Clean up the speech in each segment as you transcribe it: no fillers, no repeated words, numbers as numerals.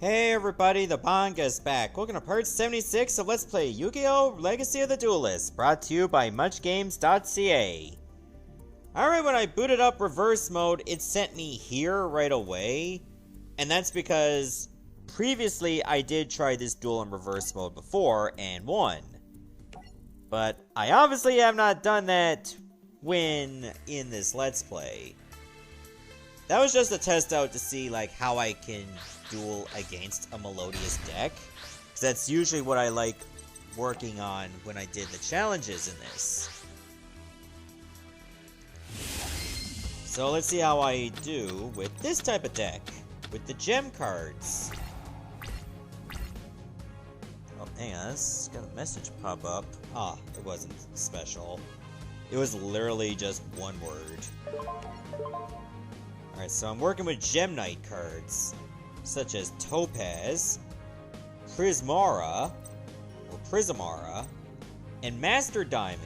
Hey everybody, the Banga's back. Welcome to part 76 of Let's Play Yu-Gi-Oh! Legacy of the Duelist, brought to you by muchgames.ca. Alright, when I booted up reverse mode, it sent me here right away. And that's because previously I did try this duel in reverse mode before and won. But I obviously have not done that when in this Let's Play. That was just a test out to see like how I can duel against a melodious deck. Because that's usually what I like working on when I did the challenges in this. So let's see how I do with this type of deck. With the gem cards. Oh, hang on, this got a message pop up. Ah, it wasn't special. It was literally just one word. Alright, so I'm working with Gem Knight cards, such as Topaz, Prismara, or Prismara, and Master Diamond.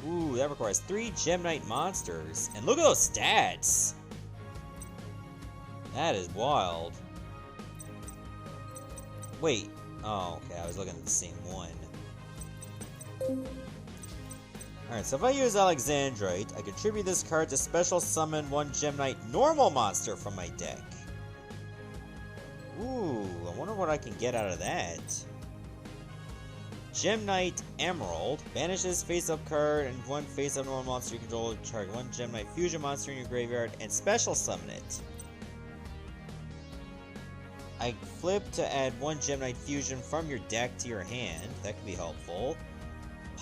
Ooh, that requires 3 Gem Knight monsters. And look at those stats! That is wild. Wait. Oh, okay, I was looking at the same one. Alright, so if I use Alexandrite, I contribute this card to special summon 1 Gem Knight normal monster from my deck. Ooh, I wonder what I can get out of that. Gem Knight Emerald banishes face-up card and 1 face-up normal monster you control. Target 1 Gem Knight fusion monster in your graveyard and special summon it. I flip to add 1 Gem Knight fusion from your deck to your hand. That could be helpful.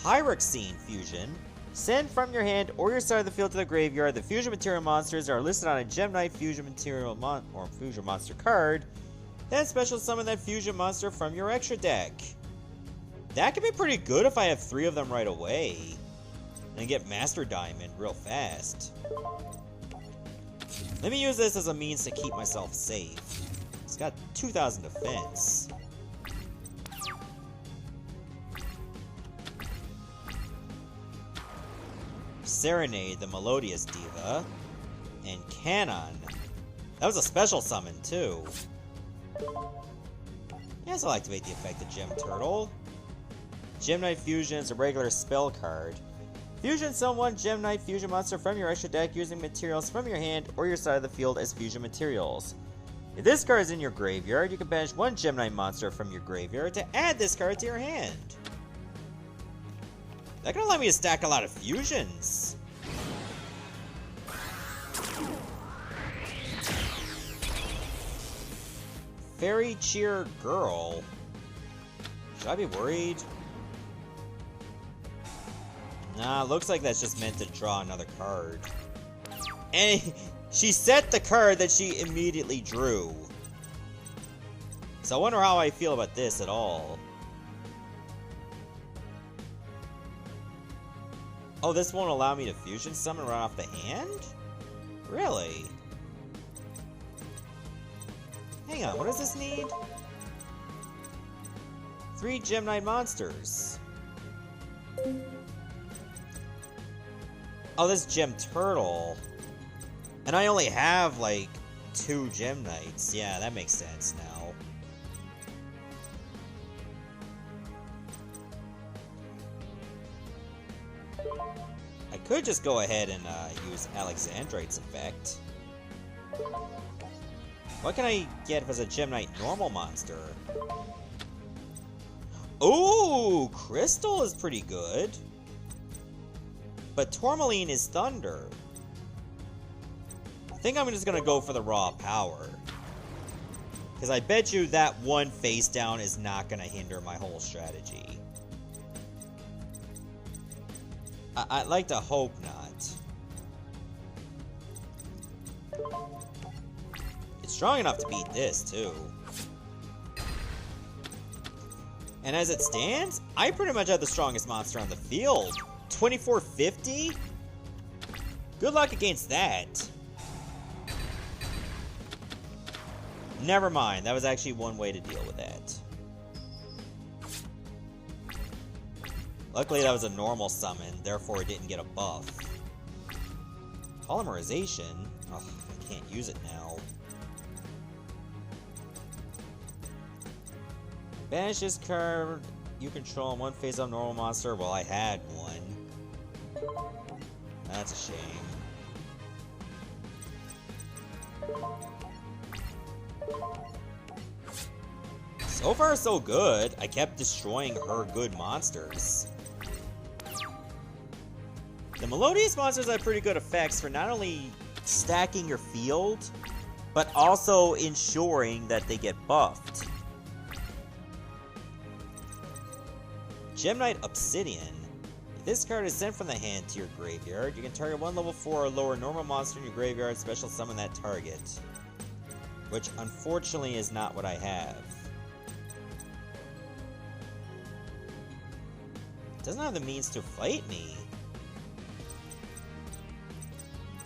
Pyroxene Fusion. Send from your hand or your side of the field to the graveyard. The fusion material monsters are listed on a Gem Knight fusion material or fusion monster card. Then special summon that fusion monster from your extra deck. That could be pretty good if I have 3 of them right away. And get Master Diamond real fast. Let me use this as a means to keep myself safe. It's got 2,000 defense. Serenade, the Melodious Diva, and Canon. That was a special summon, too. Yes, I'll activate the effect of Gem Turtle. Gem Knight Fusion is a regular spell card. Fusion summon 1 Gem Knight Fusion monster from your extra deck using materials from your hand or your side of the field as fusion materials. If this card is in your graveyard, you can banish 1 Gem Knight monster from your graveyard to add this card to your hand. That can allow me to stack a lot of fusions. Fairy Cheer Girl. Should I be worried? Nah, looks like that's just meant to draw another card. And she set the card that she immediately drew. So I wonder how I feel about this at all. Oh, this won't allow me to fusion summon right off the hand? Really? Hang on, what does this need? 3 Gem Knight monsters. Oh, this Gem Turtle. And I only have, like, 2 Gem Knights. Yeah, that makes sense now. I could just go ahead and use Alexandrite's effect. What can I get if it's a Gem Knight normal monster? Ooh, Crystal is pretty good. But Tourmaline is Thunder. I think I'm just gonna go for the raw power. Because I bet you that 1 face down is not gonna hinder my whole strategy. I'd like to hope not. It's strong enough to beat this, too. And as it stands, I pretty much have the strongest monster on the field. 2450? Good luck against that. Never mind, that was actually one way to deal with that. Luckily that was a normal summon, therefore it didn't get a buff. Polymerization? Oh, I can't use it now. Banish this card you control in one face-up normal monster. Well, I had one. That's a shame. So far, so good. I kept destroying her good monsters. The Melodious monsters have pretty good effects for not only stacking your field, but also ensuring that they get buffed. Gem Knight Obsidian. If this card is sent from the hand to your graveyard, you can target one level 4 or lower normal monster in your graveyard, special summon that target. Which, unfortunately, is not what I have. It doesn't have the means to fight me.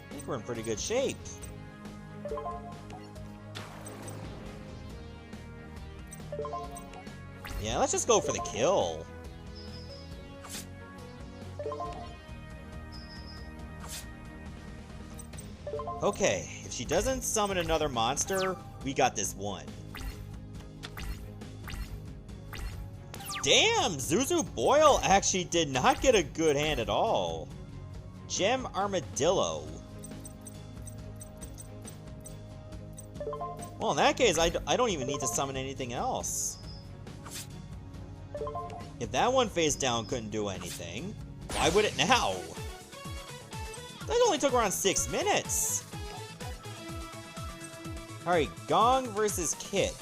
I think we're in pretty good shape. Yeah, let's just go for the kill. Okay, if she doesn't summon another monster, we got this one. Damn, Zuzu Boyle actually did not get a good hand at all. Gem Armadillo. Well, in that case, I don't even need to summon anything else. If that one face down couldn't do anything, why would it now? That only took around 6 minutes. Alright, Gong versus Kit.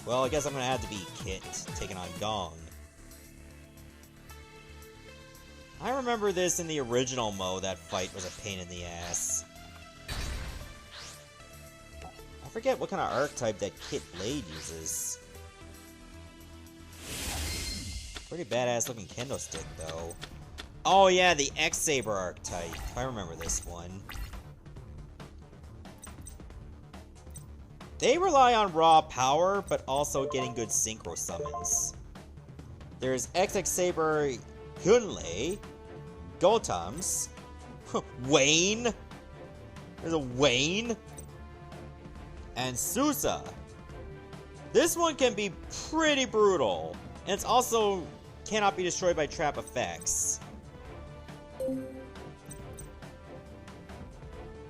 Well, I guess I'm gonna have to be Kit taking on Gong. I remember this in the original mode, that fight was a pain in the ass. I forget what kind of archetype that Kit Blade uses. Pretty badass looking kendo stick, though. Oh yeah, the X-Saber archetype. I remember this one. They rely on raw power, but also getting good synchro summons. There's X-Saber Hyunlei, Gotams, Wayne. There's a Wayne. And Sousa. This one can be pretty brutal. And it's also cannot be destroyed by trap effects.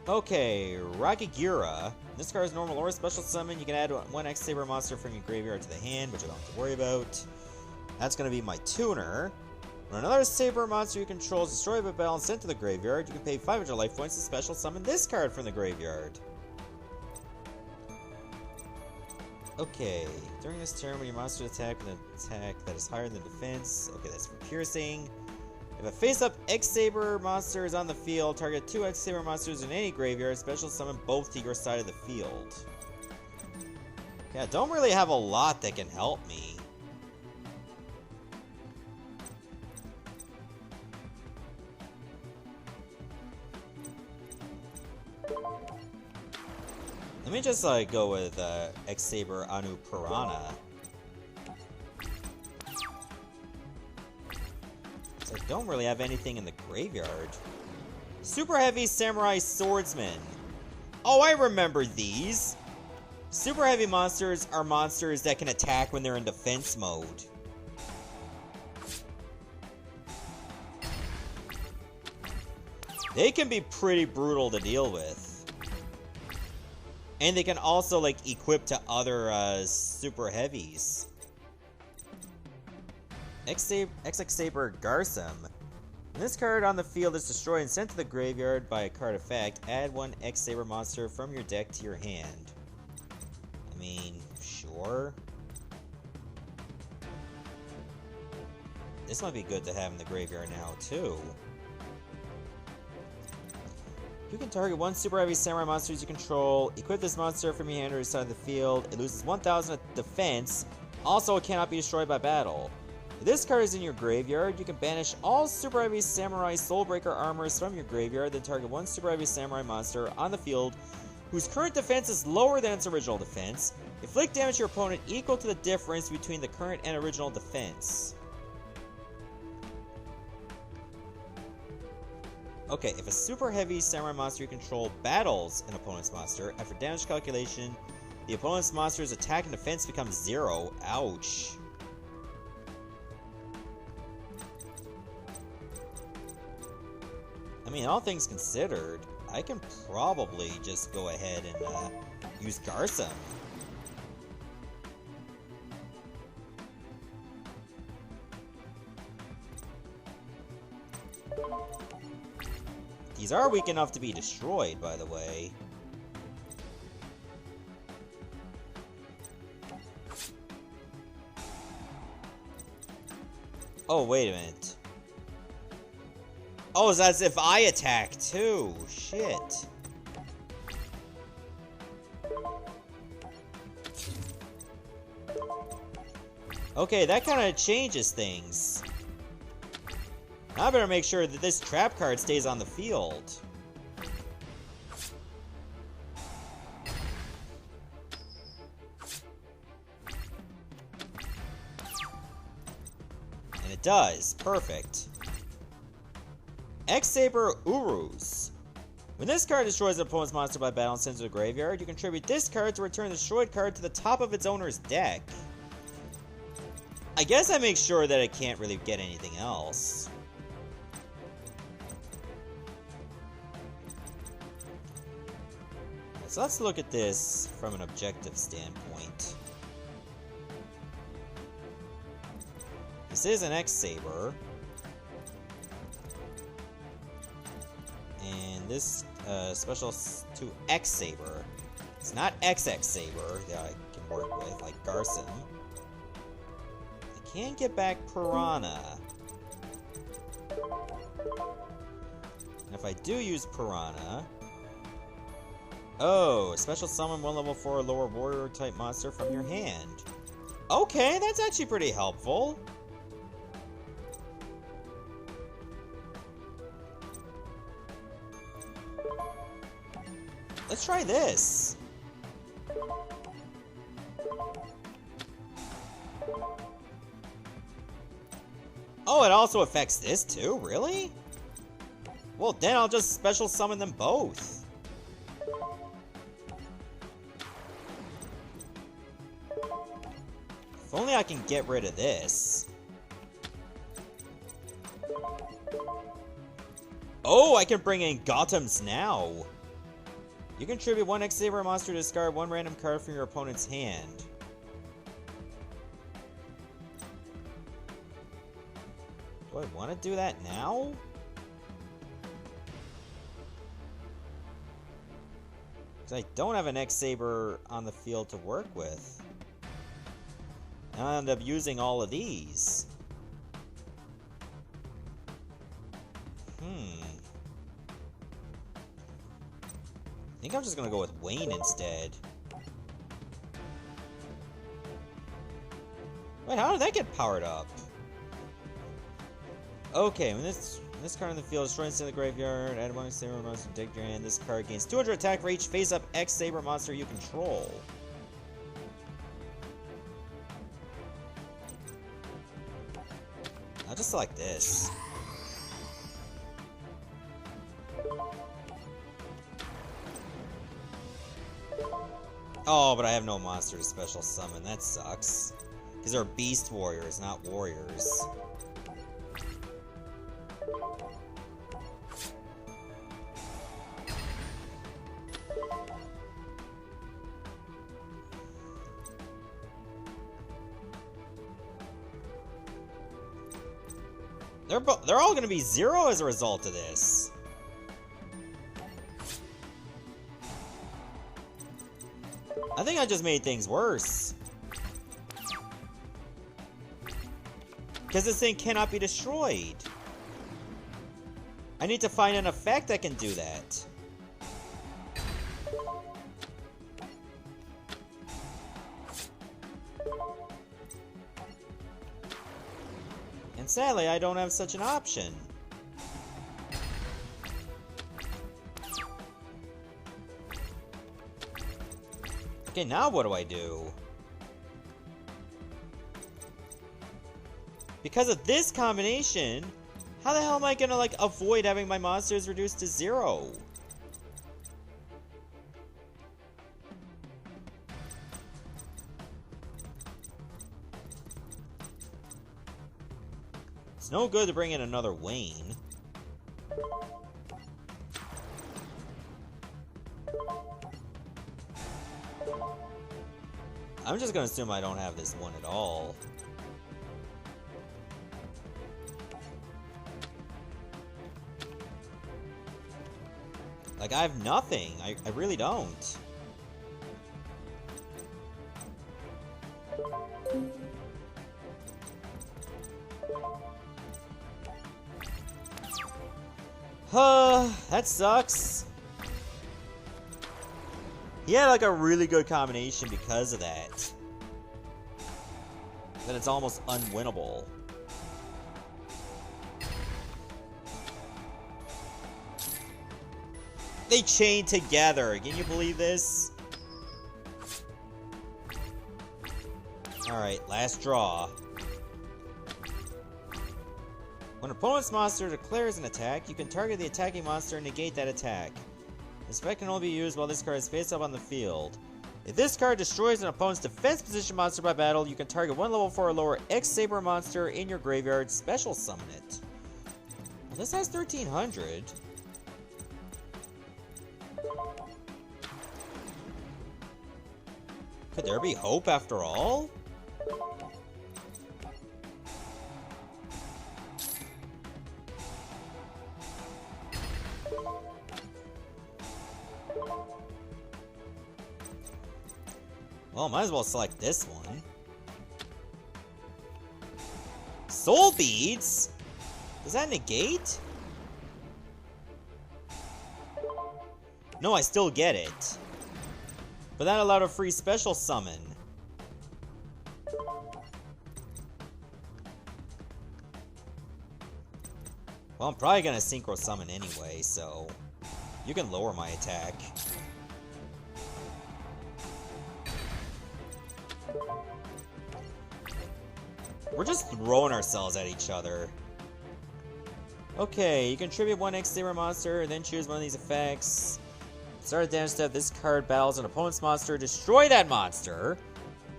Okay, Rakigira. This card is normal or special summon. You can add one X-Saber monster from your graveyard to the hand, which I don't have to worry about. That's going to be my tuner. When another Saber monster you control is destroyed by battle and sent to the graveyard, you can pay 500 life points to special summon this card from the graveyard. Okay, during this turn, when your monster attack with an attack that is higher than defense, okay, that's for piercing. If a face-up X-Saber monster is on the field, target 2 X-Saber monsters in any graveyard, special summon both to your side of the field. Yeah, don't really have a lot that can help me. Let me just go with X-Saber Anu Piranha. So I don't really have anything in the graveyard. Super Heavy Samurai Swordsman. Oh, I remember these. Super Heavy monsters are monsters that can attack when they're in defense mode. They can be pretty brutal to deal with. And they can also, equip to other, super heavies. X-Saber Garsum. When this card on the field is destroyed and sent to the graveyard by a card effect, add one X-Saber monster from your deck to your hand. I mean, sure. This might be good to have in the graveyard now, too. You can target one Super Heavy Samurai monster you control, equip this monster from your hand or your side of the field. It loses 1,000 defense. Also, it cannot be destroyed by battle. If this card is in your graveyard, you can banish all Super Heavy Samurai Soulbreaker armors from your graveyard, then target one Super Heavy Samurai monster on the field whose current defense is lower than its original defense. Inflict damage to your opponent equal to the difference between the current and original defense. Okay, if a Super Heavy Samurai monster you control battles an opponent's monster, after damage calculation, the opponent's monster's attack and defense becomes 0. Ouch. mean, all things considered, I can probably just go ahead and use Garsum. These are weak enough to be destroyed, by the way. Oh, wait a minute. Oh, it's as if I attack too. Shit. Okay, that kind of changes things. I better make sure that this trap card stays on the field. And it does. Perfect. X-Saber Urus. When this card destroys an opponent's monster by battle and sends it to the graveyard, you contribute this card to return the destroyed card to the top of its owner's deck. I guess I make sure that it can't really get anything else. So let's look at this from an objective standpoint. This is an X-Saber. And this special to X-Saber. It's not XX-Saber that I can work with, like Garsum. I can get back Piranha. And if I do use Piranha... Oh, special summon one level 4 lower warrior type monster from your hand. Okay, that's actually pretty helpful. Let's try this. Oh, it also affects this too? Really? Well, then I'll just special summon them both. If only I can get rid of this. Oh, I can bring in Gotham's now. You contribute one X-Saber monster to discard one random card from your opponent's hand. Do I want to do that now? Because I don't have an X-Saber on the field to work with. And I'll end up using all of these. I think I'm just gonna go with Wayne instead. Wait, how did that get powered up? Okay, when this card in the field is destroyed into the graveyard, add one X-Saber monster to deck your hand. This card gains 200 attack for each face-up X-Saber monster you control. I'll just select this. Oh, but I have no monster to special summon. That sucks. Because they're beast warriors, not warriors. They're all going to be 0 as a result of this. I think I just made things worse. Because this thing cannot be destroyed. I need to find an effect that can do that. And sadly, I don't have such an option. Okay, now what do I do? Because of this combination, how the hell am I gonna, like, avoid having my monsters reduced to 0? It's no good to bring in another Wayne. I'm just gonna assume I don't have this one at all. Like, I have nothing. I really don't. That sucks. He had like a really good combination because of that. That it's almost unwinnable. They chained together. Can you believe this? Alright, last draw. When an opponent's monster declares an attack, you can target the attacking monster and negate that attack. This effect can only be used while this card is face up on the field. If this card destroys an opponent's defense position monster by battle, you can target one level 4 or lower X-Saber monster in your graveyard, special summon it. Well, this has 1300. Could there be hope after all? Well, might as well select this one. Soul Beads? Does that negate? No, I still get it. But that allowed a free special summon. Well, I'm probably gonna synchro summon anyway, so you can lower my attack. We're just throwing ourselves at each other. Okay, you contribute one X-Saber monster, then choose one of these effects. Start a damage step, this card battles an opponent's monster, destroy that monster.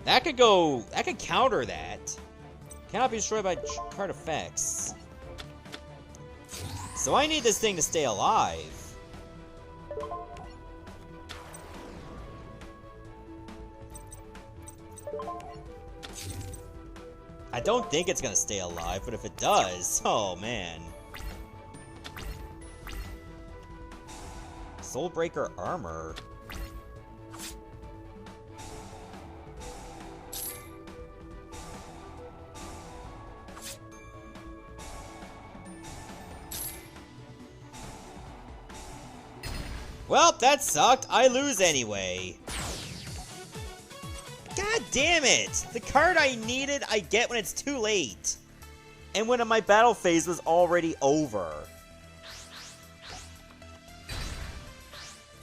That could counter that. Cannot be destroyed by card effects. So I need this thing to stay alive. I don't think it's gonna stay alive, but if it does, oh man. Soulbreaker armor. Well, that sucked. I lose anyway. God damn it! The card I needed, I get when it's too late. And when my battle phase was already over.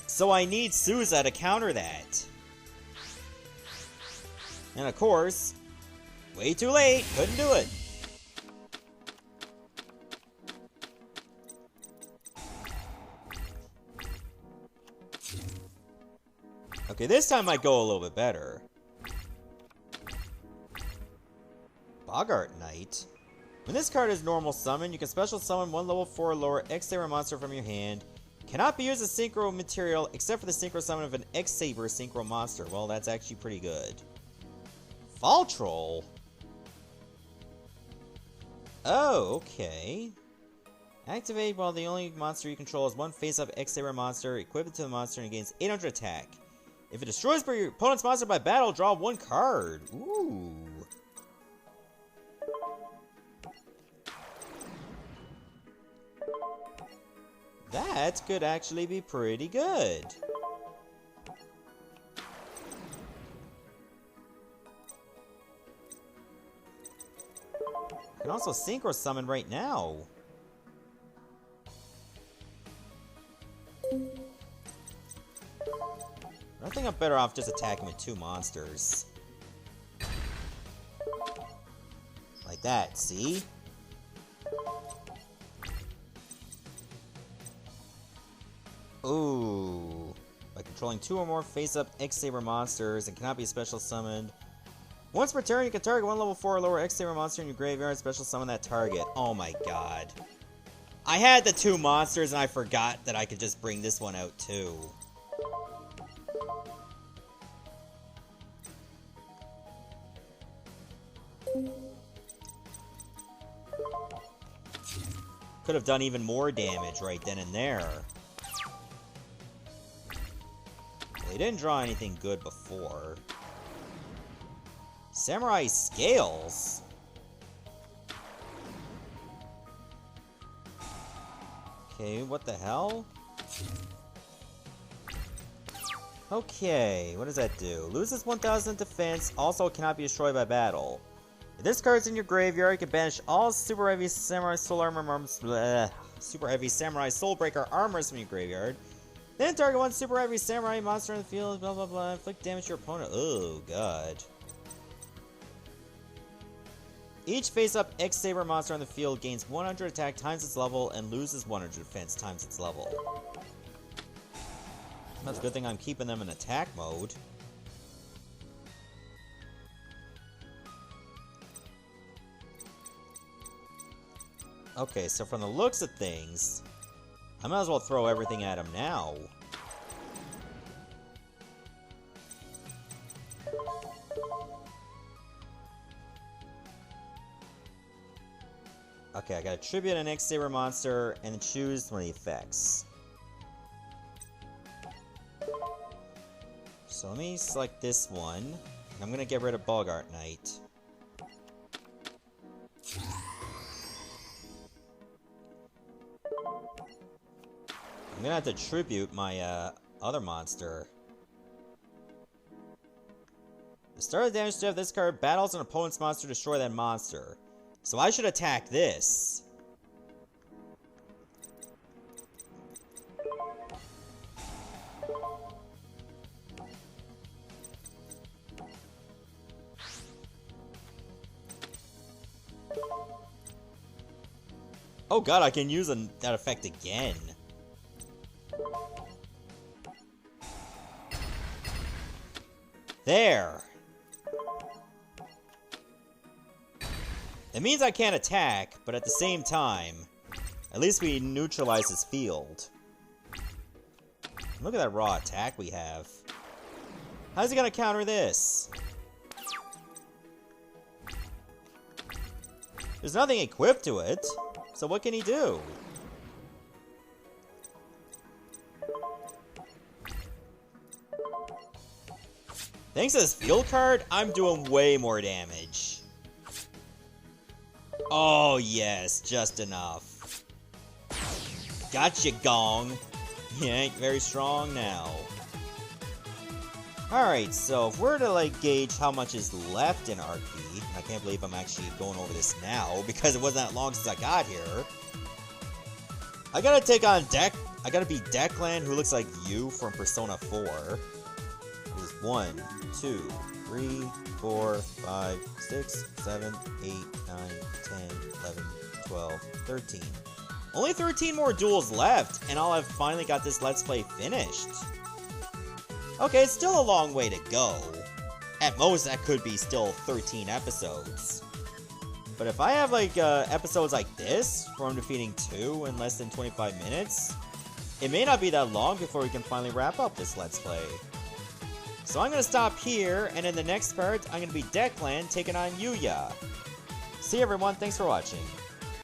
So I need Souza to counter that. And of course, way too late, couldn't do it. Okay, this time might go a little bit better. Bogart Knight. When this card is normal summon, you can special summon one level 4 or lower X-Saber monster from your hand. Cannot be used as synchro material except for the synchro summon of an X-Saber synchro monster. Well, that's actually pretty good. Fall Troll? Oh, okay. Activate while the only monster you control is one face-up X-Saber monster. Equip it to the monster and gains 800 attack. If it destroys your opponent's monster by battle, draw one card. Ooh. That could actually be pretty good. I can also synchro summon right now. I think I'm better off just attacking with 2 monsters. Like that, see? Ooh. By controlling 2 or more face-up X-Saber monsters and cannot be special summoned. Once per turn, you can target one level 4 or lower X-Saber monster in your graveyard and special summon that target. Oh my god. I had the 2 monsters and I forgot that I could just bring this one out too. Could have done even more damage right then and there. Well, he didn't draw anything good before. Samurai Scales? Okay, what the hell? Okay, what does that do? Loses 1000 defense, also cannot be destroyed by battle. If this card's in your graveyard, you can banish all Super Heavy Samurai Soul Armor Super Heavy Samurai Soulbreaker armors from your graveyard. Then target one Super Heavy Samurai monster in the field, blah blah blah, inflict damage to your opponent. Oh god. Each face-up X-Saber monster on the field gains 100 attack times its level and loses 100 defense times its level. That's a good thing I'm keeping them in attack mode. Okay, so from the looks of things, I might as well throw everything at him now. Okay, I gotta tribute an X-Saber monster and choose one of the effects. So let me select this one. I'm gonna get rid of Bogart Knight. I'm gonna have to tribute my other monster. The start of the damage step of this card battles an opponent's monster to destroy that monster. So I should attack this. Oh god, I can use that effect again. There! It means I can't attack, but at the same time, at least we neutralize his field. Look at that raw attack we have. How's he gonna counter this? There's nothing equipped to it, so what can he do? Thanks to this field card, I'm doing way more damage. Oh yes, just enough. Gotcha, Gong. You ain't very strong now. Alright, so if we're to like gauge how much is left in RP, I can't believe I'm actually going over this now because it wasn't that long since I got here. I gotta take on I gotta be Declan, who looks like you from Persona 4. There's 1, 2, 3, 4, 5, 6, 7, 8, 9, 10, 11, 12, 13. Only 13 more duels left, and I'll have finally got this Let's Play finished. Okay, it's still a long way to go. At most, that could be still 13 episodes. But if I have, like, episodes like this, from defeating 2 in less than 25 minutes, it may not be that long before we can finally wrap up this Let's Play. So I'm gonna stop here, and in the next part, I'm gonna be Declan taking on Yuya. See you everyone, thanks for watching.